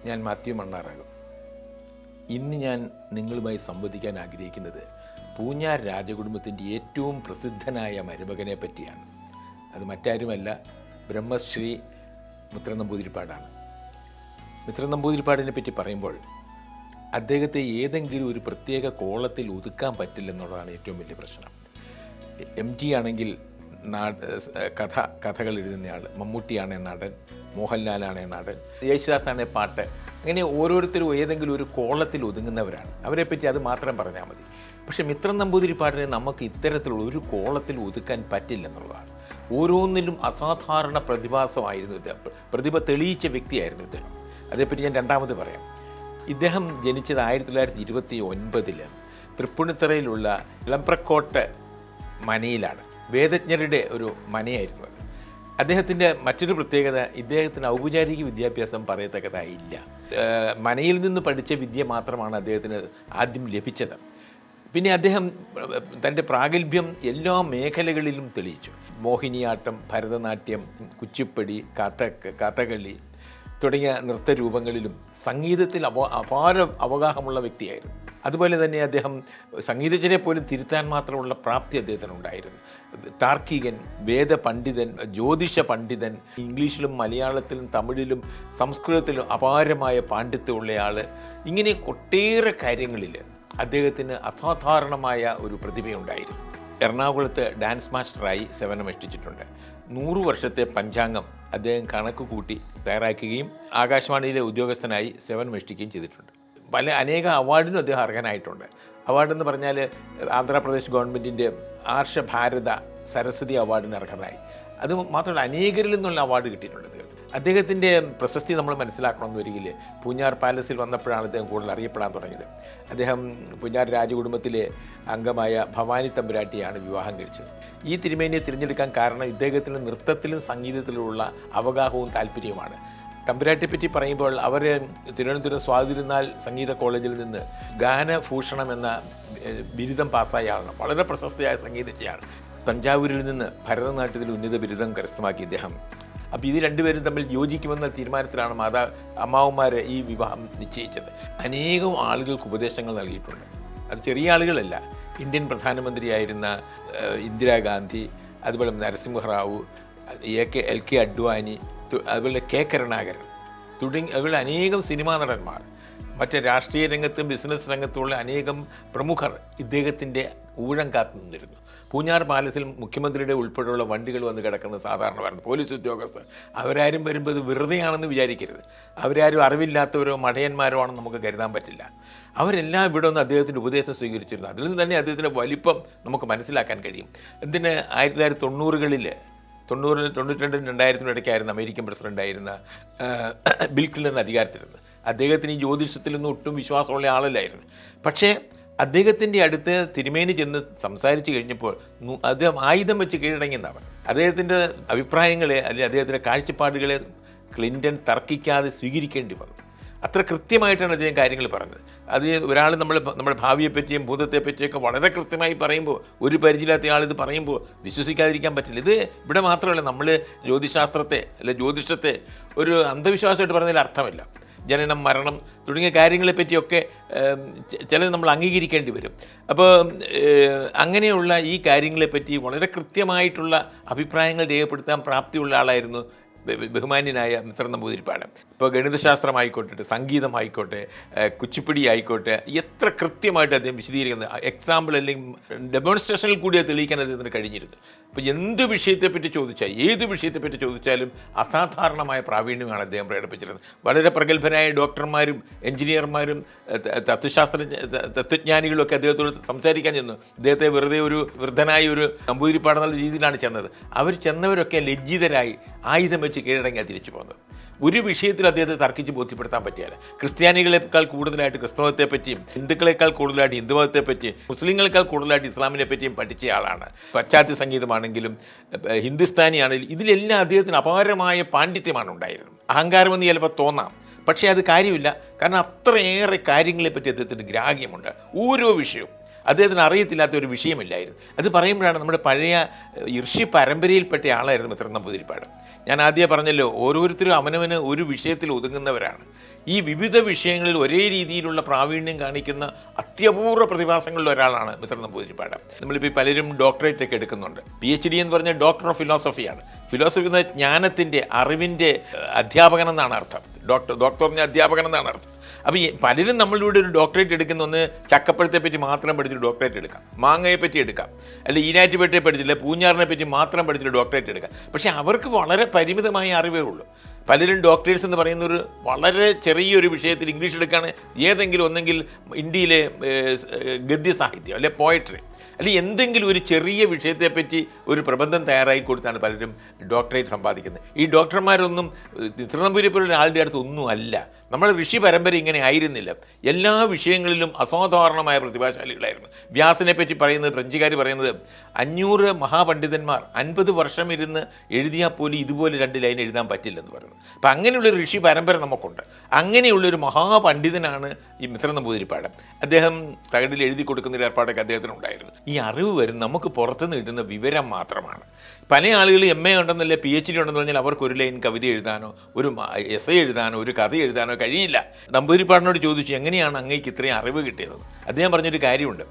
ഞാൻ മാത്യു മണ്ണാറാകും. ഇന്ന് ഞാൻ നിങ്ങളുമായി സംവദിക്കാൻ ആഗ്രഹിക്കുന്നത് പൂഞ്ഞാർ രാജകുടുംബത്തിൻ്റെ ഏറ്റവും പ്രസിദ്ധനായ മരുമകനെ പറ്റിയാണ്. അത് മറ്റാരുമല്ല, ബ്രഹ്മശ്രീ മിത്ര നമ്പൂതിരിപ്പാടാണ്. മിത്ര നമ്പൂതിരിപ്പാടിനെ പറ്റി പറയുമ്പോൾ അദ്ദേഹത്തെ ഏതെങ്കിലും ഒരു പ്രത്യേക കോളത്തിൽ ഒതുക്കാൻ പറ്റില്ലെന്നുള്ളതാണ് ഏറ്റവും വലിയ പ്രശ്നം. MT ആണെങ്കിൽ കഥകൾ എഴുതുന്നയാൾ, മമ്മൂട്ടിയാണേ നടൻ, മോഹൻലാലാണേ നടൻ, യേശുദാസാണേ പാട്ട്, അങ്ങനെ ഓരോരുത്തരും ഏതെങ്കിലും ഒരു കോളത്തിൽ ഒതുങ്ങുന്നവരാണ്. അവരെപ്പറ്റി അത് മാത്രം പറഞ്ഞാൽ മതി. പക്ഷേ മിത്ര നമ്പൂതിരിപ്പാടിനെ നമുക്ക് ഇത്തരത്തിലുള്ള ഒരു കോളത്തിൽ ഒതുക്കാൻ പറ്റില്ലെന്നുള്ളതാണ്. ഓരോന്നിലും അസാധാരണ പ്രതിഭാസമായിരുന്നു ഇദ്ദേഹം. പ്രതിഭ തെളിയിച്ച വ്യക്തിയായിരുന്നു ഇദ്ദേഹം. അതേപ്പറ്റി ഞാൻ രണ്ടാമത് പറയാം. ഇദ്ദേഹം ജനിച്ചത് 1929 തൃപ്പൂണിത്തുറയിലുള്ള ഇളംപ്രക്കോട്ട് മനയിലാണ്. വേദജ്ഞരുടെ ഒരു മനയായിരുന്നു അത്. അദ്ദേഹത്തിൻ്റെ മറ്റൊരു പ്രത്യേകത, ഇദ്ദേഹത്തിന് ഔപചാരിക വിദ്യാഭ്യാസം പറയത്തക്കതായില്ല. മനയിൽ നിന്ന് പഠിച്ച വിദ്യ മാത്രമാണ് അദ്ദേഹത്തിന് ആദ്യം ലഭിച്ചത്. പിന്നെ അദ്ദേഹം തൻ്റെ പ്രാഗൽഭ്യം എല്ലാ മേഖലകളിലും തെളിയിച്ചു. മോഹിനിയാട്ടം, ഭരതനാട്യം, കുച്ചിപ്പുടി, കഥകളി തുടങ്ങിയ നൃത്തരൂപങ്ങളിലും സംഗീതത്തിൽ അപാര അവഗാഹമുള്ള വ്യക്തിയായിരുന്നു. അതുപോലെ തന്നെ അദ്ദേഹം സംഗീതജ്ഞരെ പോലും തിരുത്താൻ മാത്രമുള്ള പ്രാപ്തി അദ്ദേഹത്തിനുണ്ടായിരുന്നു. താർക്കികൻ, വേദപണ്ഡിതൻ, ജ്യോതിഷ പണ്ഡിതൻ, ഇംഗ്ലീഷിലും മലയാളത്തിലും തമിഴിലും സംസ്കൃതത്തിലും അപാരമായ പാണ്ഡിത്യമുള്ളയാൾ. ഇങ്ങനെ ഒട്ടേറെ കാര്യങ്ങളിൽ അദ്ദേഹത്തിന് അസാധാരണമായ ഒരു പ്രതിഭയുണ്ടായിരുന്നു. എറണാകുളത്ത് ഡാൻസ് മാസ്റ്ററായി സേവനമനുഷ്ഠിച്ചിട്ടുണ്ട്. 100 വർഷത്തെ പഞ്ചാംഗം അദ്ദേഹം കണക്ക് കൂട്ടി തയ്യാറാക്കുകയും ആകാശവാണിയിലെ ഉദ്യോഗസ്ഥനായി സേവനമനുഷ്ഠിക്കുകയും ചെയ്തിട്ടുണ്ട്. അനേക അവാർഡിനും അദ്ദേഹം അർഹനായിട്ടുണ്ട്. അവാർഡെന്ന് പറഞ്ഞാൽ ആന്ധ്രാപ്രദേശ് ഗവൺമെൻറ്റിൻ്റെ ആർഷഭാരത സരസ്വതി അവാർഡിന് അർഹനായി. അത് മാത്രമല്ല, അനേകരിൽ നിന്നുള്ള അവാർഡ് കിട്ടിയിട്ടുണ്ട് അദ്ദേഹത്തിൻ്റെ പ്രശസ്തി നമ്മൾ മനസ്സിലാക്കണമെന്ന് വരികിൽ പൂഞ്ഞാർ പാലസിൽ വന്നപ്പോഴാണ് അദ്ദേഹം കൂടുതൽ അറിയപ്പെടാൻ തുടങ്ങിയത്. അദ്ദേഹം പൂഞ്ഞാർ രാജകുടുംബത്തിലെ അംഗമായ ഭവാനി തമ്പുരാട്ടിയാണ് വിവാഹം കഴിച്ചത്. ഈ തിരുമേനിയെ തിരഞ്ഞെടുക്കാൻ കാരണം ഇദ്ദേഹത്തിന് നൃത്തത്തിലും സംഗീതത്തിലുമുള്ള അവഗാഹവും താല്പര്യവുമാണ്. തമ്പുരാട്ടിയെപ്പറ്റി പറയുമ്പോൾ അവർ തിരുവനന്തപുരം സ്വാതിരുന്നാൾ സംഗീത കോളേജിൽ നിന്ന് ഗാനഭൂഷണം എന്ന ബിരുദം പാസ്സായ ആളാണ്. വളരെ പ്രശസ്തയായ സംഗീതജ്ഞയാണ്. തഞ്ചാവൂരിൽ നിന്ന് ഭരതനാട്യത്തിൽ ഉന്നത ബിരുദം കരസ്ഥമാക്കി ഇദ്ദേഹം. അപ്പോൾ ഇത് രണ്ടുപേരും തമ്മിൽ യോജിക്കുമെന്ന തീരുമാനത്തിലാണ് അമ്മാവന്മാർ ഈ വിവാഹം നിശ്ചയിച്ചത്. അനേകം ആളുകൾക്ക് ഉപദേശങ്ങൾ നൽകിയിട്ടുണ്ട്. അത് ചെറിയ ആളുകളല്ല. ഇന്ത്യൻ പ്രധാനമന്ത്രിയായിരുന്ന ഇന്ദിരാഗാന്ധി, അതുപോലെ നരസിംഹറാവു, LK അഡ്വാനി, അതുപോലെ K കരുണാകരൻ അതുപോലെ അനേകം സിനിമാ നടന്മാർ, മറ്റ് രാഷ്ട്രീയ രംഗത്തും ബിസിനസ് രംഗത്തുമുള്ള അനേകം പ്രമുഖർ ഇദ്ദേഹത്തിൻ്റെ ഊഴം കാത്തു നിന്നിരുന്നു. പൂഞ്ഞാർ പാലസിൽ മുഖ്യമന്ത്രിയുടെ ഉൾപ്പെടെയുള്ള വണ്ടികൾ വന്ന് കിടക്കുന്ന സാധാരണമായിരുന്നു. പോലീസ് ഉദ്യോഗസ്ഥർ അവരാരും വരുമ്പോൾ ഇത് വെറുതെയാണെന്ന് വിചാരിക്കരുത്. അവരാരും അറിവില്ലാത്തവരോ മടയന്മാരോ ആണെന്ന് നമുക്ക് കരുതാൻ പറ്റില്ല. അവരെല്ലാം ഇവിടെ ഒന്ന് അദ്ദേഹത്തിൻ്റെ ഉപദേശം സ്വീകരിച്ചിരുന്നു. അതിൽ നിന്ന് തന്നെ അദ്ദേഹത്തിൻ്റെ വലിപ്പം നമുക്ക് മനസ്സിലാക്കാൻ കഴിയും. എന്തിന് 1990-കളിൽ 1992-2000 ഇടയ്ക്കായിരുന്നു അമേരിക്കൻ പ്രസിഡൻ്റായിരുന്ന ബിൽ ക്ലിൻ്റൺ അധികാരത്തിലിരുന്നത്. അദ്ദേഹത്തിന് ഈ ജ്യോതിഷത്തിലൊന്നും ഒട്ടും വിശ്വാസമുള്ള ആളല്ലായിരുന്നു. പക്ഷേ അദ്ദേഹത്തിൻ്റെ അടുത്ത് തിരുമേനി ചെന്ന് സംസാരിച്ച് കഴിഞ്ഞപ്പോൾ അദ്ദേഹം ആയുധം വെച്ച് കീഴടങ്ങിയെന്നാണ്. അദ്ദേഹത്തിൻ്റെ അഭിപ്രായങ്ങളെ അല്ലെങ്കിൽ അദ്ദേഹത്തിൻ്റെ കാഴ്ചപ്പാടുകളെ ക്ലിൻ്റൺ തർക്കിക്കാതെ സ്വീകരിക്കേണ്ടി വന്നു. അത്ര കൃത്യമായിട്ടാണ് അദ്ദേഹം കാര്യങ്ങൾ പറഞ്ഞത്. അത് ഒരാൾ നമ്മുടെ ഭാവിയെപ്പറ്റിയും ഭൂതത്തെപ്പറ്റിയൊക്കെ വളരെ കൃത്യമായി പറയുമ്പോൾ, ഒരു പരിചയമില്ലാത്ത ആൾ ഇത് പറയുമ്പോൾ വിശ്വസിക്കാതിരിക്കാൻ പറ്റില്ല. ഇത് ഇവിടെ മാത്രമല്ല, നമ്മൾ ജ്യോതിശാസ്ത്രത്തെ അല്ലെ ജ്യോതിഷത്തെ ഒരു അന്ധവിശ്വാസമായിട്ട് പറഞ്ഞതിൽ അർത്ഥമില്ല. ജനനം, മരണം തുടങ്ങിയ കാര്യങ്ങളെപ്പറ്റിയൊക്കെ ചിലത് നമ്മൾ അംഗീകരിക്കേണ്ടി വരും. അപ്പോൾ അങ്ങനെയുള്ള ഈ കാര്യങ്ങളെപ്പറ്റി വളരെ കൃത്യമായിട്ടുള്ള അഭിപ്രായങ്ങൾ രേഖപ്പെടുത്താൻ പ്രാപ്തിയുള്ള ആളായിരുന്നു ബഹുമാന്യനായ മിത്ര നമ്പൂതിരിപ്പാട്. ഇപ്പോൾ ഗണിതശാസ്ത്രമായിക്കോട്ടെ, സംഗീതമായിക്കോട്ടെ, കുച്ചിപ്പുടി ആയിക്കോട്ടെ, എത്ര കൃത്യമായിട്ട് അദ്ദേഹം വിശദീകരിക്കുന്നത്, എക്സാമ്പിൾ അല്ലെങ്കിൽ ഡെമോൺസ്ട്രേഷനിൽ കൂടി അത് തെളിയിക്കാൻ അദ്ദേഹത്തിന് കഴിഞ്ഞിരുന്നു. അപ്പോൾ എന്ത് വിഷയത്തെപ്പറ്റി ചോദിച്ചാൽ, ഏത് വിഷയത്തെപ്പറ്റി ചോദിച്ചാലും അസാധാരണമായ പ്രാവീണ്യമാണ് അദ്ദേഹം പ്രകടിപ്പിച്ചിരുന്നത്. വളരെ പ്രഗത്ഭരായ ഡോക്ടർമാരും എഞ്ചിനീയർമാരും തത്വജ്ഞാനികളും ഒക്കെ അദ്ദേഹത്തോട് സംസാരിക്കാൻ ചെന്നു. അദ്ദേഹത്തെ വെറുതെ ഒരു വൃദ്ധനായ ഒരു നമ്പൂതിരിപ്പാടെന്നുള്ള രീതിയിലാണ് ചെന്നത്. അവർ ചെന്നവരൊക്കെ ലജ്ജിതരായി ആയുധം വെച്ച് കീഴടങ്ങിയാണ് തിരിച്ചു പോകുന്നത്. ഒരു വിഷയത്തിൽ അദ്ദേഹത്തെ തർക്കിച്ച് ബോധ്യപ്പെടുത്താൻ പറ്റിയാൽ, ക്രിസ്ത്യാനികളെക്കാൾ കൂടുതലായിട്ട് ക്രിസ്തവത്തെപ്പറ്റിയും ഹിന്ദുക്കളെക്കാൾ കൂടുതലായിട്ട് ഹിന്ദുമതത്തെപ്പറ്റിയും മുസ്ലിങ്ങളെക്കാൾ കൂടുതലായിട്ട് ഇസ്ലാമിനെ പറ്റിയും പഠിച്ച ആളാണ്. പാശ്ചാത്യ സംഗീതമാണെങ്കിലും ഹിന്ദുസ്ഥാനി ആണെങ്കിലും ഇതിലെല്ലാം അദ്ദേഹത്തിന് അപാരമായ പാണ്ഡിത്യമാണ് ഉണ്ടായിരുന്നത്. അഹങ്കാരമെന്ന് ചിലപ്പോൾ തോന്നാം, പക്ഷേ അത് കാര്യമില്ല. കാരണം അത്രയേറെ കാര്യങ്ങളെപ്പറ്റി അദ്ദേഹത്തിന് ഗ്രാഹ്യമുണ്ട്. ഓരോ വിഷയവും അദ്ദേഹത്തിന് അറിയത്തില്ലാത്ത ഒരു വിഷയമില്ലായിരുന്നു. അത് പറയുമ്പോഴാണ് നമ്മുടെ പഴയ ഋഷി പരമ്പരയിൽപ്പെട്ട ആളായിരുന്നു മിത്ര നമ്പൂതിരിപ്പാട്. ഞാൻ ആദ്യം പറഞ്ഞല്ലോ, ഓരോരുത്തരും അവനവന് ഒരു വിഷയത്തിൽ ഒതുങ്ങുന്നവരാണ്. ഈ വിവിധ വിഷയങ്ങളിൽ ഒരേ രീതിയിലുള്ള പ്രാവീണ്യം കാണിക്കുന്ന അത്യപൂർവ പ്രതിഭാസങ്ങളിൽ ഒരാളാണ് മിത്രൻ നമ്പൂതിരിപ്പാട്. നമ്മളിപ്പോൾ പലരും ഡോക്ടറേറ്റ് ഒക്കെ എടുക്കുന്നുണ്ട്. PhD എന്ന് പറഞ്ഞാൽ ഡോക്ടർ ഓഫ് ഫിലോസഫിയാണ്. ഫിലോസഫി എന്ന ജ്ഞാനത്തിൻ്റെ, അറിവിൻ്റെ അധ്യാപകൻ എന്നാണ് അർത്ഥം. ഡോക്ടർ പറഞ്ഞ അധ്യാപകൻ എന്നാണ് അർത്ഥം. അപ്പോൾ ഈ പലരും നമ്മളിവിടെ ഒരു ഡോക്ടറേറ്റ് എടുക്കുന്ന ഒന്ന് ചക്കപ്പഴത്തെ പറ്റി മാത്രം പഠിച്ചിട്ട് ഡോക്ടറേറ്റ് എടുക്കാം, മാങ്ങയെ പറ്റി എടുക്കാം, അല്ല ഈരാറ്റുപേട്ടയെ പഠിച്ചില്ല പൂഞ്ഞാറിനെ പറ്റി മാത്രം പഠിച്ചിട്ട് ഡോക്ടറേറ്റ് എടുക്കാം. പക്ഷേ അവർക്ക് വളരെ പരിമിതമായ അറിവേ ഉള്ളൂ. പലരും ഡോക്ടേഴ്സ് എന്ന് പറയുന്ന ഒരു വളരെ ചെറിയൊരു വിഷയത്തിൽ ഇംഗ്ലീഷ് എടുക്കുകയാണെങ്കിൽ ഏതെങ്കിലും ഒന്നെങ്കിൽ ഇന്ത്യയിലെ ഗദ്യ സാഹിത്യം അല്ലെ പോയട്രി അല്ലെങ്കിൽ എന്തെങ്കിലും ഒരു ചെറിയ വിഷയത്തെപ്പറ്റി ഒരു പ്രബന്ധം തയ്യാറായി കൊടുത്താണ് പലരും ഡോക്ടറേറ്റ് സമ്പാദിക്കുന്നത്. ഈ ഡോക്ടർമാരൊന്നും തിരുനമ്പൂരിപ്പോലുള്ള ആളുടെ അടുത്ത് ഒന്നും അല്ല. നമ്മുടെ ഋഷി പരമ്പര ഇങ്ങനെ ആയിരുന്നില്ല. എല്ലാ വിഷയങ്ങളിലും അസാധാരണമായ പ്രതിഭാശാലികളായിരുന്നു. വ്യാസനെ പറ്റി പറയുന്നത്, ഫ്രഞ്ചുകാർ പറയുന്നത് 500 മഹാപണ്ഡിതന്മാർ 50 വർഷം ഇരുന്ന് എഴുതിയാൽ പോലും ഇതുപോലെ 2 ലൈൻ എഴുതാൻ പറ്റില്ലെന്ന് പറയുന്നത്. അപ്പം അങ്ങനെയുള്ളൊരു ഋഷി പരമ്പര നമുക്കുണ്ട്. അങ്ങനെയുള്ളൊരു മഹാപണ്ഡിതനാണ് ഈ മിത്രൻ നമ്പൂതിരിപ്പാട്. അദ്ദേഹം തകടിൽ എഴുതി കൊടുക്കുന്ന ഒരു ഏർപ്പാടൊക്കെ അദ്ദേഹത്തിനുണ്ടായിരുന്നു. ഈ അറിവ് വരും നമുക്ക് പുറത്തുനിന്ന് കിട്ടുന്ന വിവരം മാത്രമാണ്. പല ആളുകൾ MA ഉണ്ടെന്നല്ല PhD ഉണ്ടെന്ന് പറഞ്ഞാൽ അവർക്ക് ഒരു ലൈൻ കവിത എഴുതാനോ ഒരു എസ്സേ എഴുതാനോ ഒരു കഥ എഴുതാനോ കഴിയില്ല. നമ്പൂതിരിപ്പാടിനോട് ചോദിച്ചു, എങ്ങനെയാണ് അങ്ങേക്ക് ഇത്രയും അറിവ് കിട്ടിയത്? അദ്ദേഹം പറഞ്ഞൊരു കാര്യമുണ്ട്.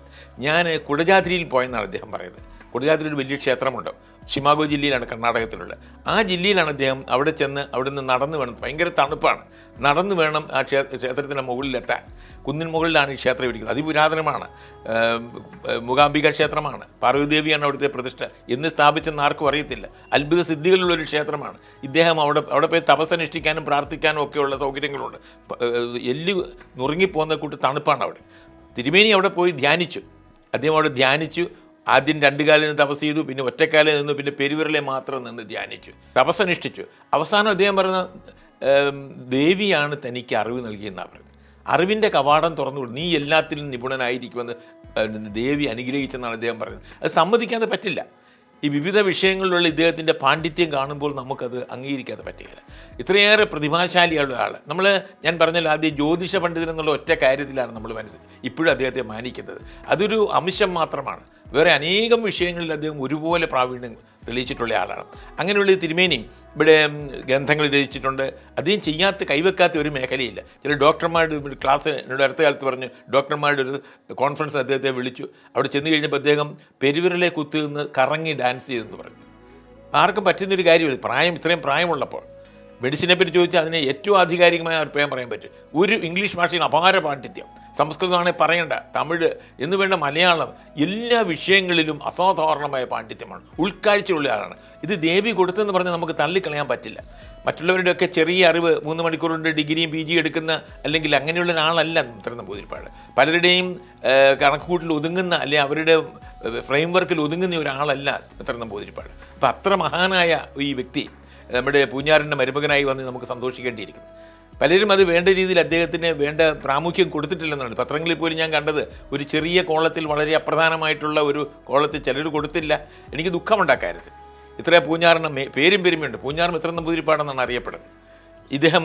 ഞാൻ കുടജാദ്രിയിൽ പോയെന്നാണ് അദ്ദേഹം പറയുന്നത്. കുടജാദ്രി ഒരു വലിയ ക്ഷേത്രമുണ്ട്, ഷിമാഗോ ജില്ലയിലാണ്, കർണാടകത്തിലുള്ള. ആ ജില്ലയിലാണ് അദ്ദേഹം അവിടെ ചെന്ന് അവിടെ നിന്ന് നടന്നു വേണം, ഭയങ്കര തണുപ്പാണ്, നടന്നു വേണം ആ ക്ഷേത്രത്തിൻ്റെ മുകളിലെത്താൻ. കുന്നിൻ മുകളിലാണ് ഈ ക്ഷേത്രം ഇരിക്കുന്നത്. അതിപുരാതനമാണ്. മൂകാംബിക ക്ഷേത്രമാണ്. പാർവതീദേവിയാണ് അവിടുത്തെ പ്രതിഷ്ഠ. എന്ന് സ്ഥാപിച്ചെന്ന് ആർക്കും അറിയത്തില്ല. അത്ഭുത സിദ്ധികളുള്ളൊരു ക്ഷേത്രമാണ്. ഇദ്ദേഹം അവിടെ പോയി തപസ്സനുഷ്ഠിക്കാനും പ്രാർത്ഥിക്കാനും ഒക്കെയുള്ള സൗകര്യങ്ങളുണ്ട്. എല്ല് നുറുങ്ങിപ്പോകുന്ന കൂട്ട് തണുപ്പാണ് അവിടെ. തിരുമേനി അവിടെ പോയി ധ്യാനിച്ചു. അദ്ദേഹം അവിടെ ധ്യാനിച്ചു. ആദ്യം 2 കാലിൽ നിന്ന് തപസ് ചെയ്തു, പിന്നെ ഒറ്റക്കാലിൽ നിന്ന്, പിന്നെ പെരുവിരലെ മാത്രം നിന്ന് ധ്യാനിച്ചു, തപസ്സനുഷ്ഠിച്ചു. അവസാനം അദ്ദേഹം പറഞ്ഞ ദേവിയാണ് തനിക്ക് അറിവ് നൽകിയെന്നാണ് പറഞ്ഞത്. അറിവിൻ്റെ കവാടം തുറന്നു, നീ എല്ലാത്തിലും നിപുണനായിരിക്കുമെന്ന് ദേവി അനുഗ്രഹിച്ചെന്നാണ് അദ്ദേഹം പറയുന്നത്. അത് സമ്മതിക്കാതെ പറ്റില്ല. ഈ വിവിധ വിഷയങ്ങളിലുള്ള ഇദ്ദേഹത്തിൻ്റെ പാണ്ഡിത്യം കാണുമ്പോൾ നമുക്കത് അംഗീകരിക്കാതെ പറ്റുകയില്ല. ഇത്രയേറെ പ്രതിഭാശാലിയുള്ള ആൾ. ഞാൻ പറഞ്ഞല്ലോ ആദ്യം ജ്യോതിഷ പണ്ഡിതൻ എന്നുള്ള ഒറ്റ കാര്യത്തിലാണ് നമ്മൾ ഇപ്പോഴും അദ്ദേഹത്തെ മാനിക്കുന്നത്. അതൊരു അംശം മാത്രമാണ്. വേറെ അനേകം വിഷയങ്ങളിൽ അദ്ദേഹം ഒരുപോലെ പ്രാവീണ്യം തെളിയിച്ചിട്ടുള്ള ആളാണ്. അങ്ങനെയുള്ള തിരുമേനിയും ഇവിടെ ഗ്രന്ഥങ്ങൾ രചിച്ചിട്ടുണ്ട്. അദ്ദേഹം ചെയ്യാത്ത കൈവെക്കാത്ത ഒരു മേഖലയില്ല. ചില ഡോക്ടർമാരുടെ ക്ലാസ് എന്നോട് അടുത്ത കാലത്ത് പറഞ്ഞു, ഡോക്ടർമാരുടെ ഒരു കോൺഫറൻസ് അദ്ദേഹത്തെ വിളിച്ചു. അവിടെ ചെന്ന് കഴിഞ്ഞപ്പോൾ അദ്ദേഹം പെരുവിരലെ കുത്തി നിന്ന് കറങ്ങി ഡാൻസ് ചെയ്തെന്ന് പറഞ്ഞു. ആർക്കും പറ്റുന്നൊരു കാര്യമില്ല. ഇത്രയും പ്രായമുള്ളപ്പോൾ മെഡിസിനെ പറ്റി ചോദിച്ചാൽ അതിനെ ഏറ്റവും ആധികാരികമായ അഭിപ്രായം പറയാൻ പറ്റും. ഒരു ഇംഗ്ലീഷ് ഭാഷയിൽ അപാര പാണ്ഡിത്യം, സംസ്കൃതമാണെങ്കിൽ പറയണ്ട, തമിഴ് എന്ന് വേണ്ട മലയാളം, എല്ലാ വിഷയങ്ങളിലും അസാധാരണമായ പാണ്ഡിത്യമാണ്. ഉൾക്കാഴ്ചയുള്ള ആളാണ്. ഇത് ദേവി കൊടുത്തെന്ന് പറഞ്ഞാൽ നമുക്ക് തള്ളിക്കളയാൻ പറ്റില്ല. മറ്റുള്ളവരുടെയൊക്കെ ചെറിയ അറിവ് 3 മണിക്കൂർ കൊണ്ട് ഡിഗ്രിയും PG എടുക്കുന്ന അല്ലെങ്കിൽ അങ്ങനെയുള്ള ഒരാളല്ല മിത്രൻ നമ്പൂതിരിപ്പാട്. പലരുടെയും കണക്കുകൂട്ടിൽ ഒതുങ്ങുന്ന അല്ലെങ്കിൽ അവരുടെ ഫ്രെയിം വർക്കിൽ ഒതുങ്ങുന്ന ഒരാളല്ല മിത്രൻ നമ്പൂതിരിപ്പാട്. അപ്പം അത്ര മഹാനായ ഈ വ്യക്തി നമ്മുടെ പൂഞ്ഞാറിൻ്റെ മരുമകനായി വന്ന് നമുക്ക് സന്തോഷിക്കേണ്ടിയിരിക്കുന്നു. പലരും അത് വേണ്ട രീതിയിൽ അദ്ദേഹത്തിന് വേണ്ട പ്രാമുഖ്യം കൊടുത്തിട്ടില്ലെന്നാണ്. പത്രങ്ങളിൽ പോലും ഞാൻ കണ്ടത് ഒരു ചെറിയ കോളത്തിൽ വളരെ അപ്രധാനമായിട്ടുള്ള ഒരു കോളത്തിൽ ചിലർ കൊടുത്തില്ല. എനിക്ക് ദുഃഖമുണ്ട് അക്കാര്യത്തിൽ. ഇത്ര പൂഞ്ഞാറിന് പേരും പെരുമയുണ്ട്. പൂഞ്ഞാർ മിത്രൻ നമ്പൂതിരിപ്പാടെന്നാണ് അറിയപ്പെടുന്നത്. ഇദ്ദേഹം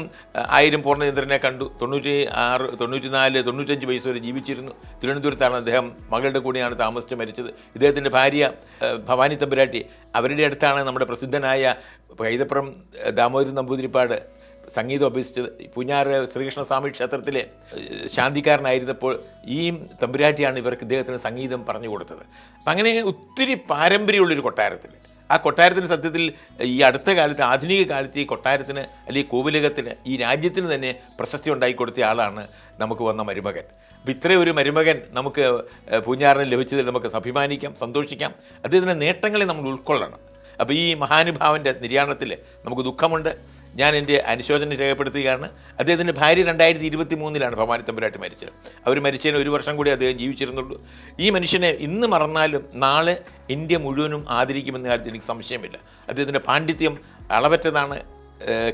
1000 പൂർണ്ണചന്ദ്രനെ കണ്ടു. 96, 94, 95 വയസ്സ് വരെ ജീവിച്ചിരുന്നു. തിരുവനന്തപുരത്താണ് അദ്ദേഹം. മകളുടെ കൂടെയാണ് താമസിച്ച് മരിച്ചത്. ഇദ്ദേഹത്തിൻ്റെ ഭാര്യ ഭവാനി തമ്പുരാട്ടി, അവരുടെ അടുത്താണ് നമ്മുടെ പ്രസിദ്ധനായ കൈതപ്പുറം ദാമോദരൻ നമ്പൂതിരിപ്പാട് സംഗീതം അഭ്യസിച്ചത്. പൂഞ്ഞാറ് ശ്രീകൃഷ്ണസ്വാമി ക്ഷേത്രത്തിലെ ശാന്തിക്കാരനായിരുന്നപ്പോൾ ഈ തമ്പുരാട്ടിയാണ് ഇദ്ദേഹത്തിന് സംഗീതം പറഞ്ഞു കൊടുത്തത്. അപ്പം അങ്ങനെ ഒത്തിരി പാരമ്പര്യമുള്ളൊരു കൊട്ടാരത്തിൽ, ആ കൊട്ടാരത്തിന് സത്യത്തിൽ ഈ അടുത്ത കാലത്ത്, ആധുനിക കാലത്ത് ഈ കൊട്ടാരത്തിന് അല്ലെങ്കിൽ കോവിലകത്തിന്, ഈ രാജ്യത്തിന് തന്നെ പ്രശസ്തി ഉണ്ടാക്കി കൊടുത്ത ആളാണ് നമുക്ക് വന്ന മരുമകൻ. അപ്പം ഇത്രയും ഒരു മരുമകൻ നമുക്ക് പൂഞ്ഞാറിന് ലഭിച്ചതിൽ നമുക്ക് അഭിമാനിക്കാം, സന്തോഷിക്കാം. അദ്ദേഹത്തിൻ്റെ നേട്ടങ്ങളെ നമ്മൾ ഉൾക്കൊള്ളണം. അപ്പോൾ ഈ മഹാനുഭാവൻ്റെ നിര്യാണത്തിൽ നമുക്ക് ദുഃഖമുണ്ട്. ഞാൻ എൻ്റെ അനുശോചനം രേഖപ്പെടുത്തുകയാണ്. അദ്ദേഹത്തിൻ്റെ ഭാര്യ 2023 ഭവാനി തമ്പുരാട്ടി മരിച്ചത്. അവർ മരിച്ചതിന് 1 വർഷം കൂടി അദ്ദേഹം ജീവിച്ചിരുന്നുള്ളൂ. ഈ മനുഷ്യനെ ഇന്ന് മറന്നാലും നാളെ ഇന്ത്യ മുഴുവനും ആദരിക്കുമെന്ന കാര്യത്തിൽ എനിക്ക് സംശയമില്ല. അദ്ദേഹത്തിൻ്റെ പാണ്ഡിത്യം അളവറ്റതാണ്,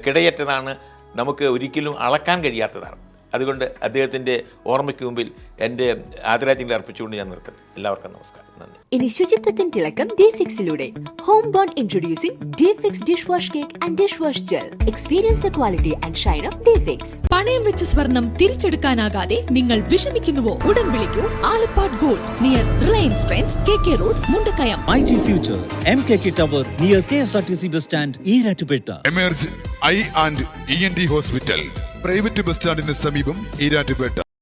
കിടയറ്റതാണ്, നമുക്ക് ഒരിക്കലും അളക്കാൻ കഴിയാത്തതാണ്. അതുകൊണ്ട് അദ്ദേഹത്തിൻ്റെ ഓർമ്മയ്ക്ക് മുമ്പിൽ എൻ്റെ ആദരാഞ്ജലി അർപ്പിച്ചുകൊണ്ട് ഞാൻ നിർത്തുന്നു. എല്ലാവർക്കും നമസ്കാരം, നന്ദി. ഇനി ശുചിത്വത്തിൻ തിളക്കം ഡേഫിക്സിലൂടെ. Home born introducing Dayfix dish wash cake and dish wash gel. Experience the quality and shine of Dayfix. പണയം വെച്ച സ്വർണം തിരിച്ചെടുക്കാനാകാതെ നിങ്ങൾ വിഷമിക്കുന്നുവോ? ഉടൻ വിളിക്കൂ Alappad gold, near Reliance trends, KK road, Mundakayam. IT Future MKK Tower near KSRTC bus stand, Eerattupetta. Emerge Eye and ENT Hospital, private bus സ്റ്റാൻഡിന് സമീപം ഈരാറ്റുപേട്ട.